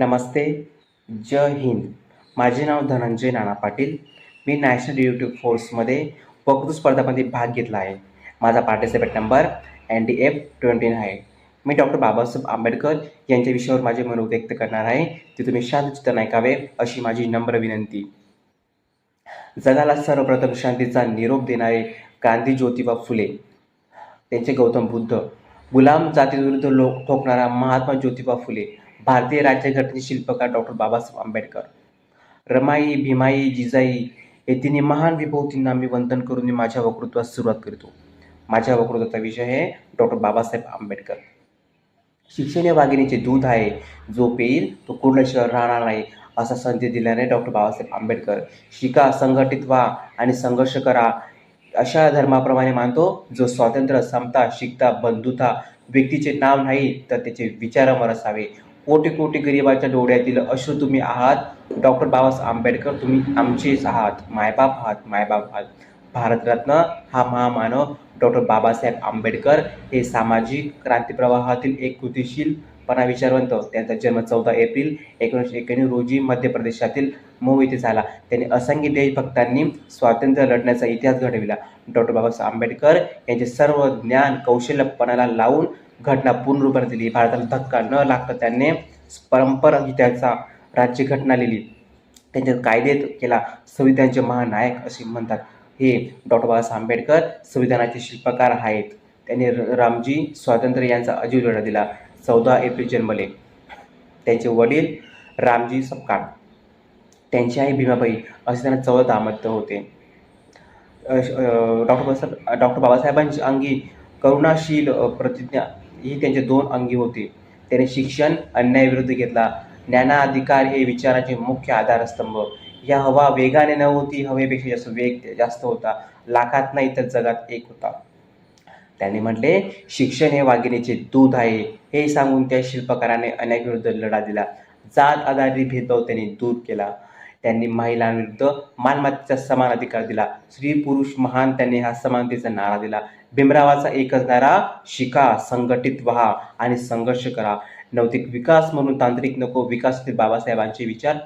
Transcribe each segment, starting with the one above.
नमस्ते, जय हिंद. माझे नाव धनंजय नाना पाटील. मी national YouTube फोर्समध्ये वक्तृत्व स्पर्धामध्ये भाग घेतला आहे. माझा पार्टिसिपेट नंबर NDF-29 आहे. मी डॉक्टर बाबासाहेब आंबेडकर यांच्या विषयावर माझे मत व्यक्त करणार आहे. ते तुम्ही शांतचित्ताने ऐकावे अशी माझी नम्र विनंती. जगाला सर्वप्रथम शांतीचा निरोप देणारे गांधी ज्योतिबा फुले, त्यांचे गौतम बुद्ध, गुलाम जातीविरुद्ध ठोकणारा महात्मा ज्योतिबा फुले, भारतीय राज्यघटनेचे शिल्पकार डॉक्टर बाबासाहेब आंबेडकर, रमाई, भीमाई, जिजाई हे तिन्ही महान विभूतींना मी वंदन करून मी माझ्या वक्तृत्वास सुरुवात करतो. माझ्या वक्तृत्वाचा विषय आहे डॉक्टर बाबासाहेब आंबेडकर. शिक्षण हे वाघिणीचे दूध आहे, जो पेईल तो कुर्ल्याशिवाय राहणार नाही, असा संदेश दिल्याने डॉक्टर बाबासाहेब आंबेडकर शिका, संघटित व्हा आणि संघर्ष करा अशा धर्माप्रमाणे मानतो, जो स्वातंत्र्य, समता, शिकता, बंधुता व्यक्तीचे नाव नाही तर त्याचे विचारांवर असावे. कोटी कोटी गरिबाच्या डोळ्यातील अश्रू तुम्ही आहात. डॉक्टर बाबासाहेब आंबेडकर तुम्ही आमचेच आहात, मायबाप आहात, मायबाप आहात. भारतरत्न हा महामानव डॉक्टर बाबासाहेब आंबेडकर हे सामाजिक क्रांतिप्रवाहातील एक कृतिशीलपणा विचारवंत. त्यांचा जन्म 14 एप्रिल 1991 रोजी मध्य प्रदेशातील मऊ येथे झाला. त्यांनी असंख्य देशभक्तांनी स्वातंत्र्य लढण्याचा इतिहास घडविला. डॉक्टर बाबासाहेब आंबेडकर यांचे सर्व ज्ञान कौशल्यपणाला लावून घटना पूर्ण रूपाने दिली. भारताला धक्का न लागता त्यांनी परंपराहिताचा राज्यघटना लिहिली. त्यांचे कायदे केला. संविधानाचे महानायक असे म्हणतात. हे डॉक्टर बाबासाहेब आंबेडकर संविधानाचे शिल्पकार आहेत. त्यांनी रामजी स्वातंत्र्य यांचा अजीव लढा दिला. 14 एप्रिल जन्मले. त्यांचे वडील रामजी सपकाळ, त्यांची आई भीमाबाई असे त्यांना 14 दाम्पत्य होते. डॉक्टर बाबासाहेबांची अंगी करुणाशील प्रतिज्ञा ही त्यांचे 2 अंगी होते. त्याने शिक्षण अन्यायाविरुद्ध घेतला. ज्ञानाधिकार हे विचाराचे मुख्य आधारस्तंभ. या हवा वेगाने न होती, हवेपेक्षा वेग जास्त होता. लाखात नाही तर जगात एक होता. त्यांनी म्हटले, शिक्षण हे वाघिणीचे दूध आहे. हे सांगून त्या शिल्पकाराने अन्यायाविरुद्ध लढा दिला. जात आधारित भेदभाव त्यांनी दूर केला. त्यांनी महिलांविरुद्ध मालमत्तेचा समान अधिकार दिला. स्त्री पुरुष महान त्यांनी हा समानतेचा नारा दिला. भीमरावाचा एकच नारा, शिका, संघटित व्हा आणि संघर्ष करा. नैतिक विकास म्हणून तांत्रिक नको, विकासातील बाबासाहेबांचे विचार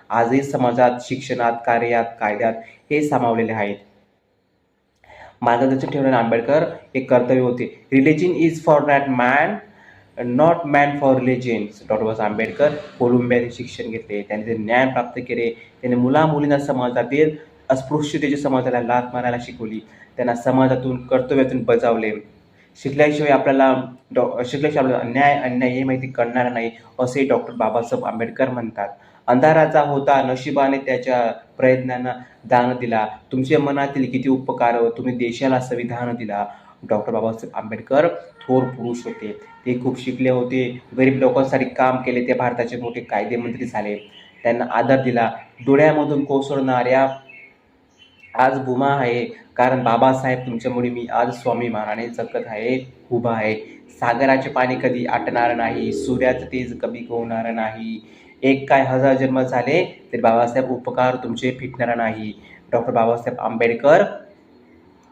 आजही समाजात, शिक्षणात, कार्यात, कायद्यात हे सामावलेले आहेत. मार्गदर्शक ठेवणारे आंबेडकर एक कर्तव्य होते. Religion is for that man, not man for religion. Doctor Babasaheb Ambedkar कोलंबियाने शिक्षण घेतले. त्यांनी ते ज्ञान प्राप्त केले. त्यांनी मुलामुलींना समाजातील अस्पृश्यतेच्या समाजाला लाथ मारायला शिकवली. त्यांना समाजातून कर्तव्यातून बजावले. शिकल्याशिवाय आपल्याला अन्याय हे माहिती कळणार नाही असे डॉक्टर बाबासाहेब आंबेडकर म्हणतात. अंधाराचा होता, नशिबाने त्याच्या प्रयत्नांना दान दिला. तुमच्या मनातील किती उपकार, तुम्ही देशाला संविधान दिला. डॉक्टर बाबासाहेब आंबेडकर थोर पुरुष होते. ते खूप शिकले होते. गरीब लोकांसाठी काम केले. ते भारताचे मोठे कायदेमंत्री झाले. त्यांना आदर दिला. डोळ्यामधून कोसळणाऱ्या आज भूमा आहे, कारण बाबासाहेब तुमच्यामुळे मी आज स्वाभिमानाने जगत आहे, उभा आहे. सागराचे पाणी कधी आटणार नाही, सूर्याचं तेज कमी होणार नाही. एक काय 1000 जन्म झाले तरी बाबासाहेब उपकार तुमचे फिटणार नाही. डॉक्टर बाबासाहेब आंबेडकर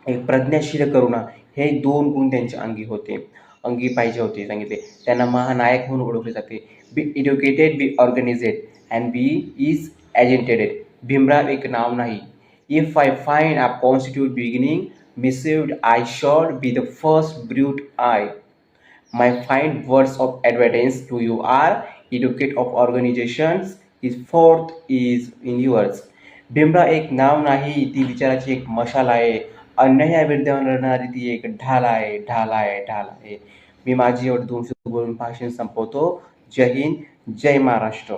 एक प्रज्ञाशील करुणा हे 2 गुण त्यांच्या अंगी पाहिजे होते. सांगितले त्यांना महानायक म्हणून ओळखले जाते. Be educated, be organized and be is agitated. Bhimrao एक नाव नाही. If I find a constitute beginning missive, I shall be the first brute I. My fine words of advertence to you are educate of organizations is fourth is in yours. Bhimrao एक नाव नाही, ती विचाराची एक मशाल आहे. अन्यायाविरुद्ध लढणारी ती एक ढाल आहे, ढाल आहे, ढाल आहे. मी माझी एवढे 2 शब्द बोलून भाषण संपवतो. जय हिंद, जय महाराष्ट्र.